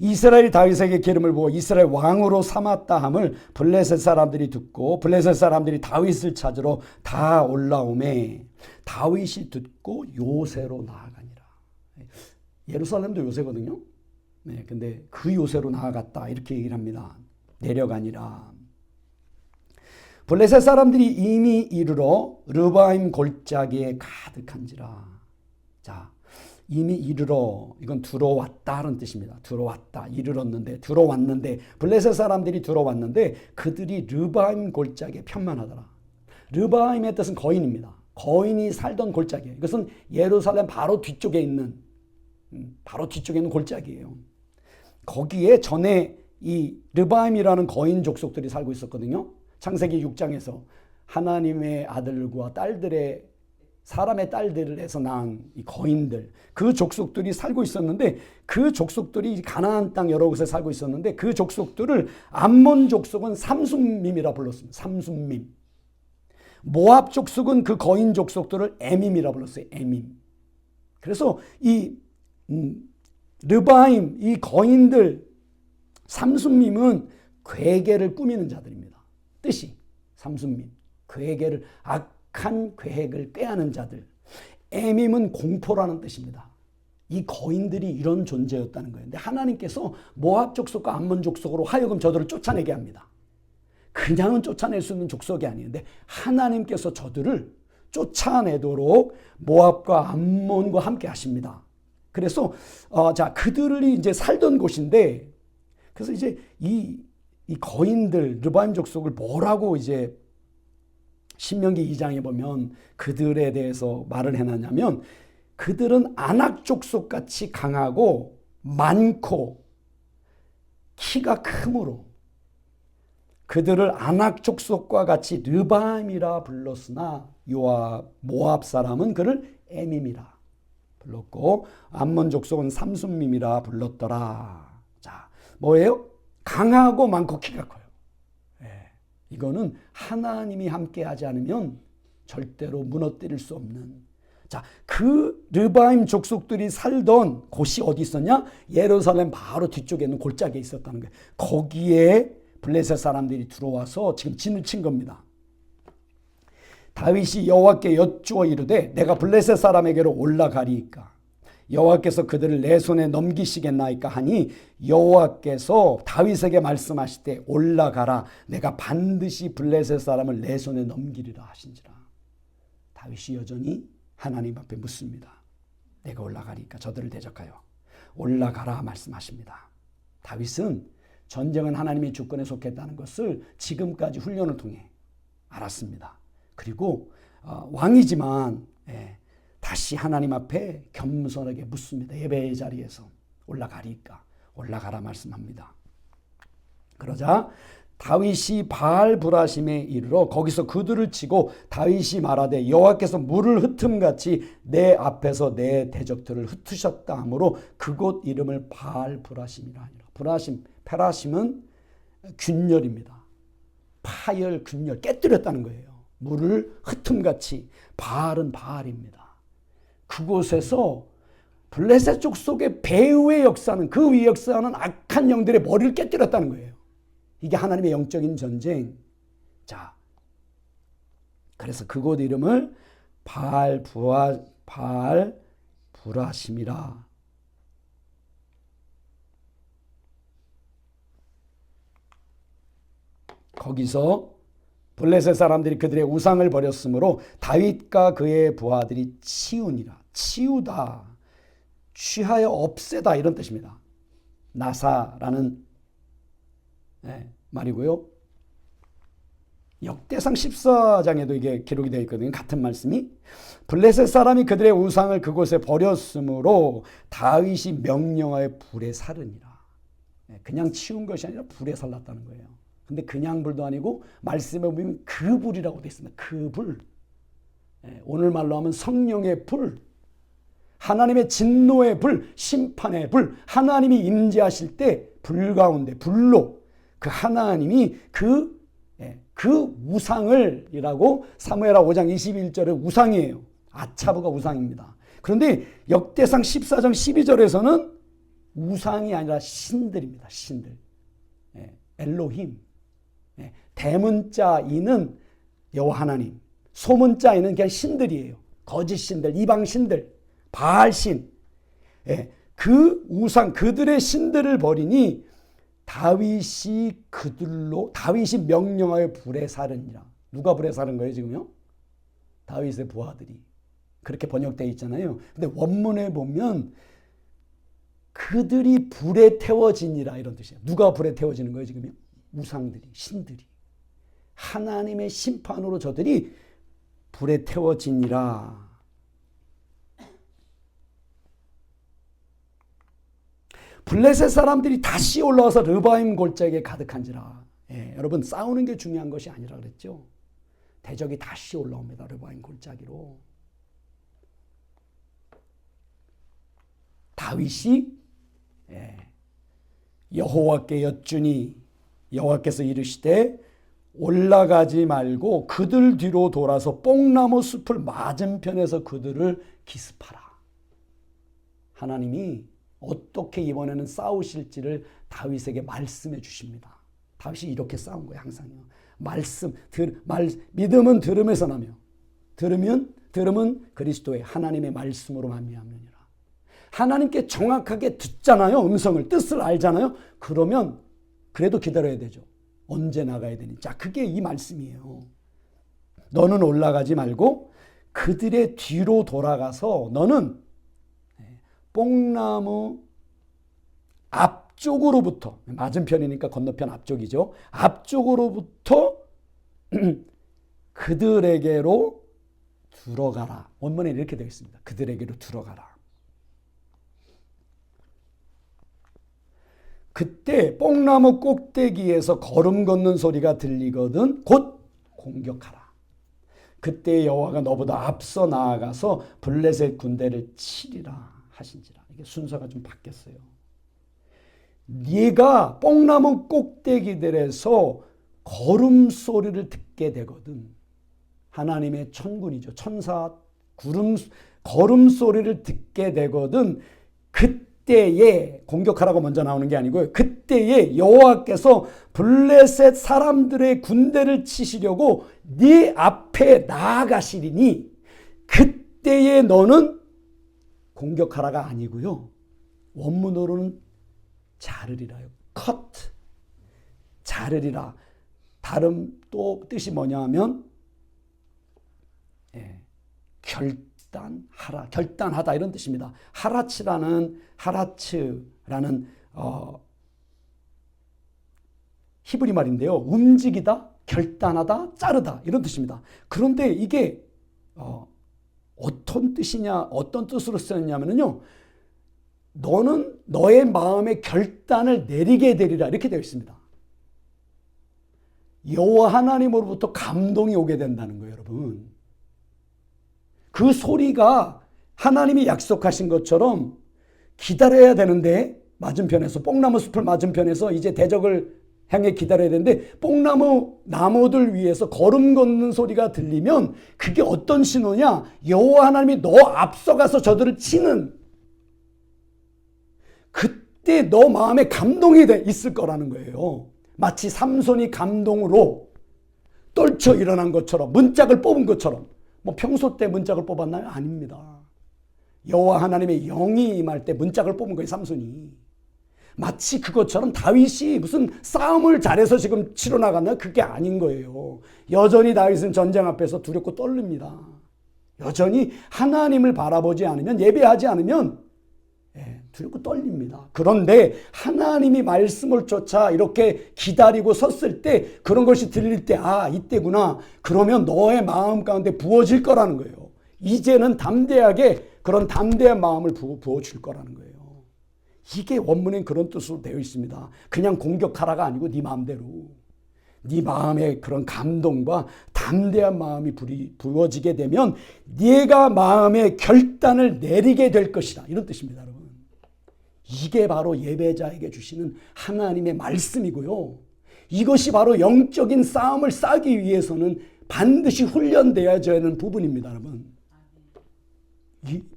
이스라엘이 다윗에게 기름을 부어 이스라엘 왕으로 삼았다 함을 블레셋 사람들이 듣고 블레셋 사람들이 다윗을 찾으러 다 올라오매 다윗이 듣고 요새로 나아가니라. 예루살렘도 요새거든요. 근데 그 요새로 나아갔다 이렇게 얘기를 합니다. 내려가니라. 블레셋 사람들이 이미 이르러 르바임 골짜기에 가득한지라. 자, 이미 이르러, 이건 들어왔다는 뜻입니다. 들어왔다, 이르렀는데, 들어왔는데, 블레셋 사람들이 들어왔는데 그들이 르바임 골짜기에 편만하더라. 르바임의 뜻은 거인입니다. 거인이 살던 골짜기예요. 이것은 예루살렘 바로 뒤쪽에 있는 골짜기예요. 거기에 전에 이 르바임이라는 거인 족속들이 살고 있었거든요. 창세기 6장에서 하나님의 아들과 딸들의 사람의 딸들을 해서 낳은 이 거인들, 그 족속들이 살고 있었는데, 그 족속들이 가나안 땅 여러 곳에 살고 있었는데 그 족속들을 암몬 족속은 삼순밈이라 불렀습니다. 삼순밈. 모압 족속은 그 거인 족속들을 에밈이라 불렀어요. 에밈. 그래서 이 르바임, 이 거인들 삼순밈은 괴계를 꾸미는 자들입니다. 뜻이 삼순밈, 괴계를 악한 계획을 꾀하는 자들. 에밈은 공포라는 뜻입니다. 이 거인들이 이런 존재였다는 거예요. 근데 하나님께서 모압 족속과 암몬 족속으로 하여금 저들을 쫓아내게 합니다. 그냥은 쫓아낼 수 있는 족속이 아니는데 하나님께서 저들을 쫓아내도록 모압과 암몬과 함께 하십니다. 그래서 그들이 이제 살던 곳인데, 그래서 이제 이 거인들 르바임 족속을 뭐라고 이제 신명기 2장에 보면 그들에 대해서 말을 해놨냐면, 그들은 아낙 족속같이 강하고 많고 키가 크므로 그들을 아낙 족속과 같이 르바임이라 불렀으나 모압 사람은 그를 에밈이라 불렀고 암몬 족속은 삼순밈이라 불렀더라. 자, 뭐예요? 강하고 많고 키가 커요. 이거는 하나님이 함께하지 않으면 절대로 무너뜨릴 수 없는. 자, 그 르바임 족속들이 살던 곳이 어디 있었냐? 예루살렘 바로 뒤쪽에 있는 골짜기에 있었다는 거예요. 거기에 블레셋 사람들이 들어와서 지금 진을 친 겁니다. 다윗이 여호와께 여쭈어 이르되 내가 블레셋 사람에게로 올라가리이까 여호와께서 그들을 내 손에 넘기시겠나이까 하니 여호와께서 다윗에게 말씀하시되 올라가라 내가 반드시 블레셋 사람을 내 손에 넘기리라 하신지라. 다윗이 여전히 하나님 앞에 묻습니다. 내가 올라가리까 저들을 대적하여 올라가라 말씀하십니다. 다윗은 전쟁은 하나님의 주권에 속했다는 것을 지금까지 훈련을 통해 알았습니다. 그리고 왕이지만 다시 하나님 앞에 겸손하게 묻습니다. 예배의 자리에서 올라가리까 올라가라 말씀합니다. 그러자 다윗이 바알 브라심에 이르러 거기서 그들을 치고 다윗이 말하되 여호와께서 물을 흩음같이 내 앞에서 내 대적들을 흩으셨다 하므로 그곳 이름을 바알 브라심이라 하니라. 브라심, 페라심은 균열입니다. 파열, 균열, 깨뜨렸다는 거예요. 물을 흩음같이. 바알은 바알입니다. 그곳에서 블레셋 족속의 배후의 역사는, 그 위 역사는 악한 영들의 머리를 깨뜨렸다는 거예요. 이게 하나님의 영적인 전쟁. 자, 그래서 그곳 이름을 바알 브라심이라. 거기서 블레셋 사람들이 그들의 우상을 버렸으므로 다윗과 그의 부하들이 치우니라. 치우다, 취하여 없애다 이런 뜻입니다. 나사라는 말이고요. 역대상 14장에도 이게 기록이 되어 있거든요. 같은 말씀이 블레셋 사람이 그들의 우상을 그곳에 버렸으므로 다윗이 명령하여 불에 살으니라. 그냥 치운 것이 아니라 불에 살랐다는 거예요. 근데 그냥 불도 아니고 말씀에 보면 그 불이라고 되어 있습니다. 그 불. 오늘 말로 하면 성령의 불. 하나님의 진노의 불, 심판의 불. 하나님이 임재하실 때 불 가운데 불로 그 하나님이 그 우상을이라고 사무엘하 5장 21절의 우상이에요. 아차브가 우상입니다. 그런데 역대상 14장 12절에서는 우상이 아니라 신들입니다. 신들. 엘로힘. 대문자 이는 여호와 하나님, 소문자 이는 그냥 신들이에요. 거짓 신들, 이방 신들, 바알 신. 그 우상, 그들의 신들을 버리니 다윗이 명령하여 불에 살으니라. 누가 불에 살은 거예요, 지금요? 다윗의 부하들이. 그렇게 번역되어 있잖아요. 근데 원문에 보면 그들이 불에 태워지니라 이런 뜻이에요. 누가 불에 태워지는 거예요, 지금요? 우상들이, 신들이. 하나님의 심판으로 저들이 불에 태워지니라. 블레셋 사람들이 다시 올라와서 르바임 골짜기에 가득한지라. 여러분, 싸우는 게 중요한 것이 아니라 그랬죠. 대적이 다시 올라옵니다. 르바임 골짜기로. 다윗이 여호와께 여쭈니 여호와께서 이르시되 올라가지 말고 그들 뒤로 돌아서 뽕나무 숲을 맞은편에서 그들을 기습하라. 하나님이 어떻게 이번에는 싸우실지를 다윗에게 말씀해 주십니다. 다윗이 이렇게 싸운 거예요. 항상요. 믿음은 들음에서 나며 들음은 그리스도의 하나님의 말씀으로 말미암느니라. 하나님께 정확하게 듣잖아요. 음성을, 뜻을 알잖아요. 그러면 그래도 기다려야 되죠. 언제 나가야 되니? 자, 그게 이 말씀이에요. 너는 올라가지 말고 그들의 뒤로 돌아가서 너는 뽕나무 앞쪽으로부터, 맞은편이니까 건너편 앞쪽이죠. 앞쪽으로부터 그들에게로 들어가라. 원문에 이렇게 되어 있습니다. 그들에게로 들어가라. 그때 뽕나무 꼭대기에서 걸음 걷는 소리가 들리거든 곧 공격하라. 그때 여호와가 너보다 앞서 나아가서 블레셋 군대를 치리라 하신지라. 이게 순서가 좀 바뀌었어요. 네가 뽕나무 꼭대기들에서 걸음소리를 듣게 되거든. 하나님의 천군이죠. 천사 걸음소리를 듣게 되거든. 그때에 공격하라고 먼저 나오는 게 아니고요. 그때에 여호와께서 블레셋 사람들의 군대를 치시려고 네 앞에 나아가시리니 그때에 너는 공격하라가 아니고요. 원문으로는 자르리라요. cut. 자르리라. 다른 또 뜻이 뭐냐 하면 결단하라. 결단하다 이런 뜻입니다. 하라츠라는 히브리 말인데요. 움직이다, 결단하다, 자르다 이런 뜻입니다. 그런데 이게 어떤 뜻이냐, 어떤 뜻으로 쓰였냐면요. 너는 너의 마음의 결단을 내리게 되리라 이렇게 되어 있습니다. 여호와 하나님으로부터 감동이 오게 된다는 거예요, 여러분. 그 소리가 하나님이 약속하신 것처럼 기다려야 되는데 맞은편에서 뽕나무 숲을 맞은편에서 이제 대적을 향해 기다려야 되는데 나무들 위에서 걸음 걷는 소리가 들리면 그게 어떤 신호냐? 여호와 하나님이 너 앞서가서 저들을 치는 그때 너 마음에 감동이 있을 거라는 거예요. 마치 삼손이 감동으로 떨쳐 일어난 것처럼 문짝을 뽑은 것처럼 뭐 평소 때 문짝을 뽑았나요? 아닙니다. 여호와 하나님의 영이 임할 때 문짝을 뽑은 거예요. 삼손이. 마치 그것처럼 다윗이 무슨 싸움을 잘해서 지금 치러 나갔나? 그게 아닌 거예요. 여전히 다윗은 전쟁 앞에서 두렵고 떨립니다. 여전히 하나님을 바라보지 않으면 예배하지 않으면 두렵고 떨립니다. 그런데 하나님이 말씀을 쫓아 이렇게 기다리고 섰을 때 그런 것이 들릴 때 이때구나. 그러면 너의 마음 가운데 부어질 거라는 거예요. 이제는 담대하게 그런 담대한 마음을 부어줄 거라는 거예요. 이게 원문엔 그런 뜻으로 되어 있습니다. 그냥 공격하라가 아니고 네 마음대로. 네 마음에 그런 감동과 담대한 마음이 부어지게 되면 네가 마음의 결단을 내리게 될 것이다. 이런 뜻입니다, 여러분. 이게 바로 예배자에게 주시는 하나님의 말씀이고요. 이것이 바로 영적인 싸움을 싸기 위해서는 반드시 훈련되어야 하는 부분입니다, 여러분.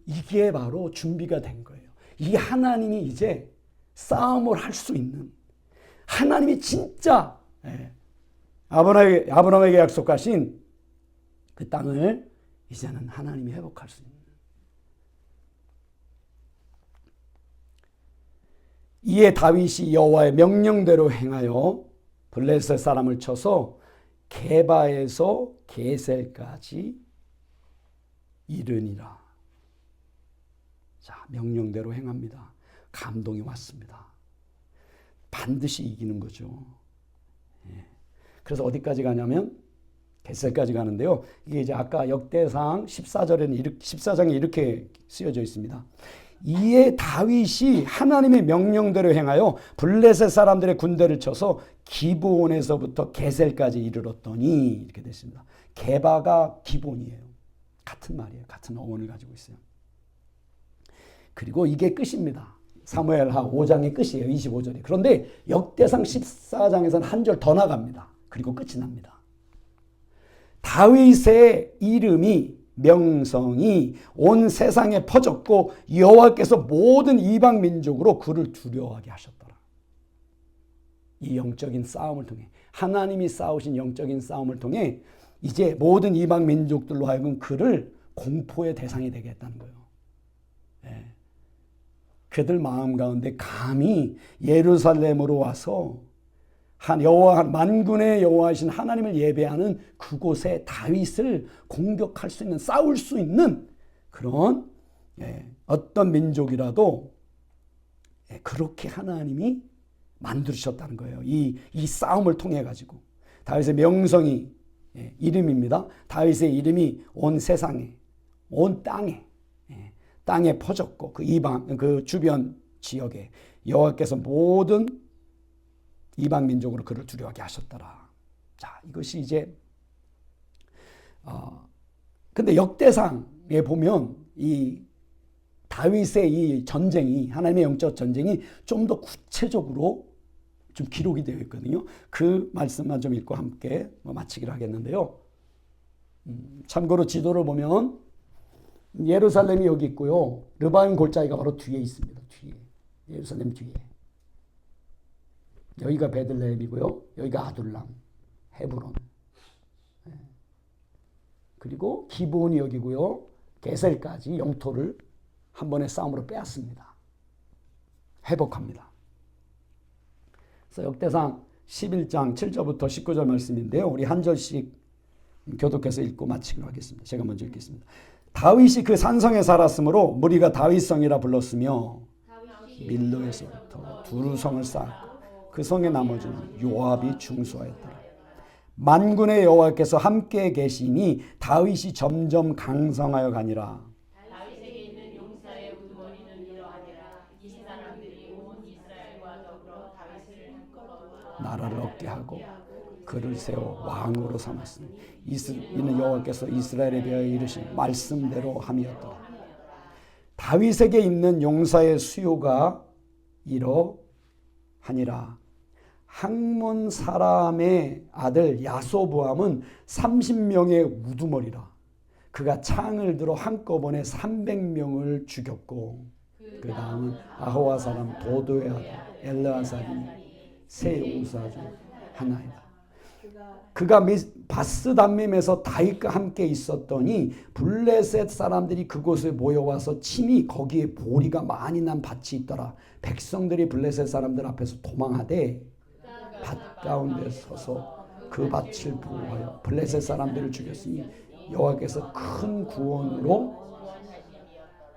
이게 바로 준비가 된 거예요. 이 하나님이 이제 싸움을 할 수 있는 하나님이 진짜 아브라함에게 약속하신 그 땅을 이제는 하나님이 회복할 수 있는. 이에 다윗이 여호와의 명령대로 행하여 블레셋 사람을 쳐서 게바에서 게셀까지 이르니라. 자, 명령대로 행합니다. 감동이 왔습니다. 반드시 이기는 거죠. 그래서 어디까지 가냐면 게셀까지 가는데요. 이게 이제 아까 역대상 14장에 이렇게 쓰여져 있습니다. 이에 다윗이 하나님의 명령대로 행하여 블레셋 사람들의 군대를 쳐서 기브온에서부터 게셀까지 이르렀더니 이렇게 됐습니다. 게바가 기본이에요. 같은 말이에요. 같은 어원을 가지고 있어요. 그리고 이게 끝입니다. 사무엘하 5장의 끝이에요. 25절이. 그런데 역대상 14장에서는 한 절 더 나갑니다. 그리고 끝이 납니다. 다윗의 이름이 명성이 온 세상에 퍼졌고 여호와께서 모든 이방 민족으로 그를 두려워하게 하셨더라. 이 영적인 싸움을 통해 하나님이 싸우신 영적인 싸움을 통해 이제 모든 이방 민족들로 하여금 그를 공포의 대상이 되게 했다는 거예요. 그들 마음 가운데 감히 예루살렘으로 와서 만군의 여호와이신 하나님을 예배하는 그곳에 다윗을 공격할 수 있는, 싸울 수 있는 그런 어떤 민족이라도 그렇게 하나님이 만드셨다는 거예요. 이 싸움을 통해 가지고 다윗의 명성이 이름입니다. 다윗의 이름이 온 세상에, 온 땅에 퍼졌고 그 주변 지역에 여호와께서 모든 이방 민족으로 그를 두려워하게 하셨더라. 자, 이것이 이제 근데 역대상에 보면 이 다윗의 이 전쟁이 하나님의 영적 전쟁이 좀 더 구체적으로 좀 기록이 되어 있거든요. 그 말씀만 좀 읽고 함께 마치기로 하겠는데요. 참고로 지도를 보면 예루살렘이 여기 있고요. 르바임 골짜기가 바로 뒤에 있습니다. 뒤에. 예루살렘 뒤에. 여기가 베들레헴이고요. 여기가 아둘람, 헤브론. 그리고 기브온이 여기고요. 게셀까지 영토를 한 번의 싸움으로 빼앗습니다. 회복합니다. 그래서 역대상 11장 7절부터 19절 말씀인데요. 우리 한 절씩 교독해서 읽고 마치기로 하겠습니다. 제가 먼저 읽겠습니다. 다윗이 그 산성에 살았으므로 무리가 다윗성이라 불렀으며 밀로에서부터 두루 성을 쌓았고 그 성의 나머지는 요압이 중수하였더라. 만군의 여호와께서 함께 계시니 다윗이 점점 강성하여 가니라. 다윗에게 있는 용사의 우두머리는 이러하니라. 이 사람들이 온 이스라엘과 더불어 다윗을 한꺼번에 나라를 얻게 하고 그를 세워 왕으로 삼았으니 이는 여호와께서 이스라엘에 대하여 이르신 말씀대로 함이었더라. 다윗에게 있는 용사의 수요가 이러하니라. 학몬 사람의 아들 야소보암은 30명의 우두머리라. 그가 창을 들어 한꺼번에 300명을 죽였고 그 다음은 아호와 사람 도도의 아들 엘르아살이 세 용사 중 하나이다. 그가 바스담밈에서 다윗과 함께 있었더니 블레셋 사람들이 그곳에 모여와서 친히 거기에 보리가 많이 난 밭이 있더라. 백성들이 블레셋 사람들 앞에서 도망하되 밭 가운데 서서 그 밭을 보호하여 블레셋 사람들을 죽였으니 여호와께서 큰 구원으로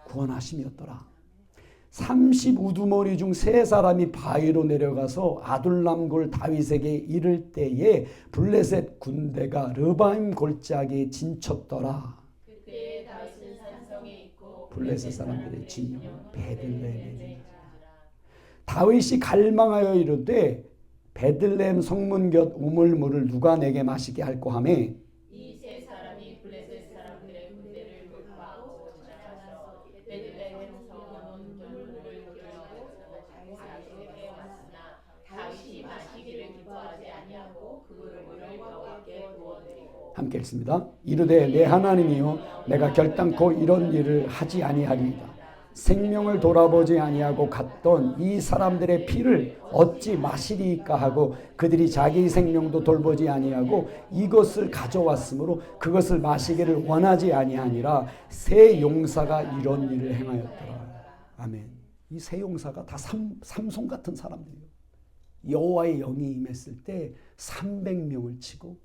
구원하심이었더라. 30우두머리 중 3사람이 바위로 내려가서 아둘람골 다윗에게 이를 때에 블레셋 군대가 르바임 골짜기에 진쳤더라. 그때 다윗은 산성에 있고 블레셋 사람들의 진영은 베들레헴에 다윗이 갈망하여 이르되 베들레헴 성문 곁 우물물을 누가 내게 마시게 할꼬 하매 이 세 사람이 블레셋 사람들의 군대를 돌파하고 찾아가서 베들레헴 성문 우물물을 기어하고 다윗에게 왔으나 다윗이 마시기를 기뻐하지 아니하고 그 우물을 여호와께 부어드리고 함께 읽습니다. 이르되 내 하나님이여 내가 결단코 이런 일을 하지 아니하리이다. 생명을 돌아보지 아니하고 갔던 이 사람들의 피를 어찌 마시리까 하고 그들이 자기 생명도 돌보지 아니하고 이것을 가져왔으므로 그것을 마시기를 원하지 아니하니라. 세 용사가 이런 일을 행하였더라. 아멘. 이 세 용사가 다 삼손 같은 사람들이에요. 여호와의 영이 임했을 때 300명을 치고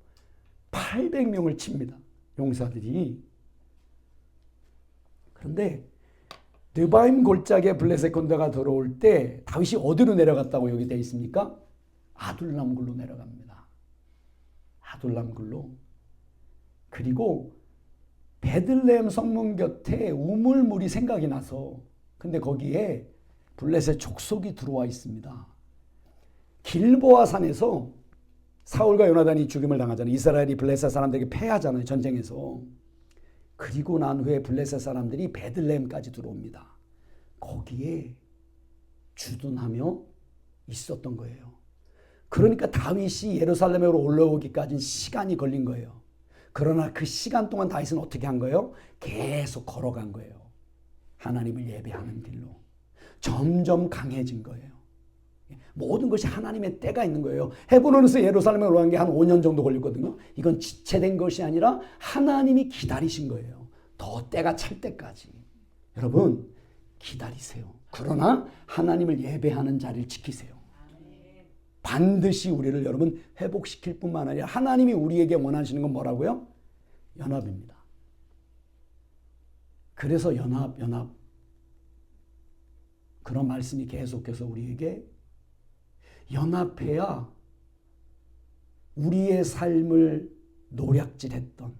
800명을 칩니다. 용사들이. 그런데 르바임 골짜기에 블레셋 군대가 들어올 때 다윗이 어디로 내려갔다고 여기 되어 있습니까? 아둘람굴로 내려갑니다. 아둘람굴로. 그리고 베들레헴 성문 곁에 우물물이 생각이 나서 근데 거기에 블레셋 족속이 들어와 있습니다. 길보아 산에서 사울과 요나단이 죽임을 당하잖아요. 이스라엘이 블레셋 사람들에게 패하잖아요. 전쟁에서. 그리고 난 후에 블레셋 사람들이 베들레헴까지 들어옵니다. 거기에 주둔하며 있었던 거예요. 그러니까 다윗이 예루살렘으로 올라오기까지는 시간이 걸린 거예요. 그러나 그 시간 동안 다윗은 어떻게 한 거예요? 계속 걸어간 거예요. 하나님을 예배하는 길로. 점점 강해진 거예요. 모든 것이 하나님의 때가 있는 거예요. 헤브론에서 예루살렘에 올라간 게 한 5년 정도 걸렸거든요. 이건 지체된 것이 아니라 하나님이 기다리신 거예요. 더 때가 찰 때까지. 여러분 기다리세요. 그러나 하나님을 예배하는 자리를 지키세요. 반드시 우리를 여러분 회복시킬 뿐만 아니라 하나님이 우리에게 원하시는 건 뭐라고요? 연합입니다. 그래서 연합 그런 말씀이 계속해서 우리에게 연합해야 우리의 삶을 노략질했던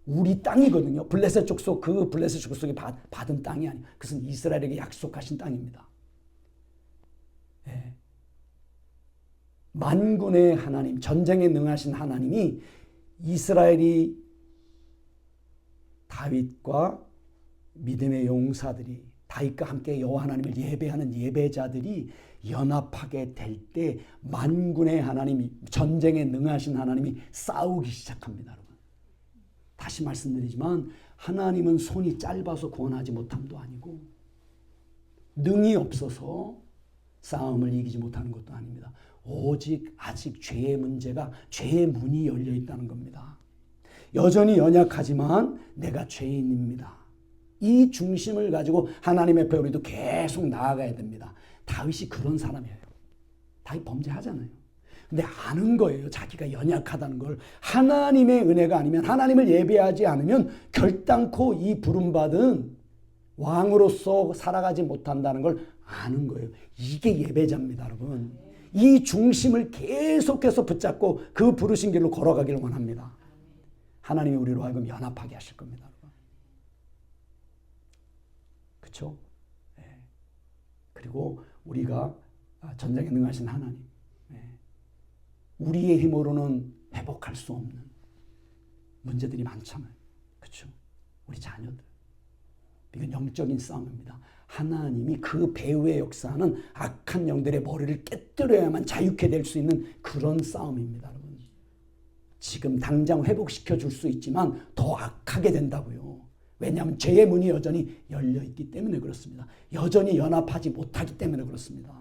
우리 땅이거든요. 블레셋 족속, 그 블레셋 족속이 받은 땅이 아니에요. 그것은 이스라엘에게 약속하신 땅입니다. 네. 만군의 하나님, 전쟁에 능하신 하나님이 이스라엘이 다윗과 믿음의 용사들이 다윗과 함께 여호와 하나님을 예배하는 예배자들이 연합하게 될 때 만군의 하나님이, 전쟁에 능하신 하나님이 싸우기 시작합니다. 여러분. 다시 말씀드리지만 하나님은 손이 짧아서 구원하지 못함도 아니고 능이 없어서 싸움을 이기지 못하는 것도 아닙니다. 오직 아직 죄의 문제가, 죄의 문이 열려 있다는 겁니다. 여전히 연약하지만 내가 죄인입니다. 이 중심을 가지고 하나님 앞에 우리도 계속 나아가야 됩니다. 다윗이 그런 사람이에요. 다윗 범죄하잖아요. 근데 아는 거예요. 자기가 연약하다는 걸. 하나님의 은혜가 아니면, 하나님을 예배하지 않으면 결단코 이 부름받은 왕으로서 살아가지 못한다는 걸 아는 거예요. 이게 예배자입니다, 여러분. 이 중심을 계속해서 붙잡고 그 부르신 길로 걸어가기를 원합니다. 하나님이 우리로 하여금 연합하게 하실 겁니다, 여러분. 그렇죠? 네. 그리고 우리가 전쟁에 능하신 하나님, 우리의 힘으로는 회복할 수 없는 문제들이 많잖아요. 그렇죠? 우리 자녀들. 이건 영적인 싸움입니다. 하나님이 그 배후의 역사는 악한 영들의 머리를 깨뜨려야만 자유케 될 수 있는 그런 싸움입니다, 여러분. 지금 당장 회복시켜 줄 수 있지만 더 악하게 된다고요. 왜냐하면 죄의 문이 여전히 열려 있기 때문에 그렇습니다. 여전히 연합하지 못하기 때문에 그렇습니다.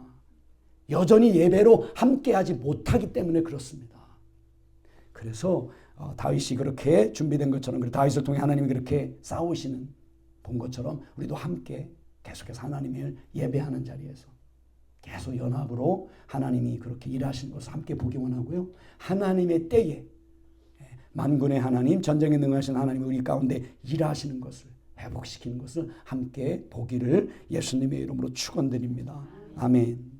여전히 예배로 함께하지 못하기 때문에 그렇습니다. 그래서 다윗이 그렇게 준비된 것처럼, 다윗을 통해 하나님이 그렇게 싸우시는 본 것처럼 우리도 함께 계속해서 하나님을 예배하는 자리에서 계속 연합으로 하나님이 그렇게 일하시는 것을 함께 보기 원하고요. 하나님의 때에 만군의 하나님, 전쟁에 능하신 하나님이 우리 가운데 일하시는 것을, 회복시키는 것을 함께 보기를 예수님의 이름으로 축원드립니다. 아멘.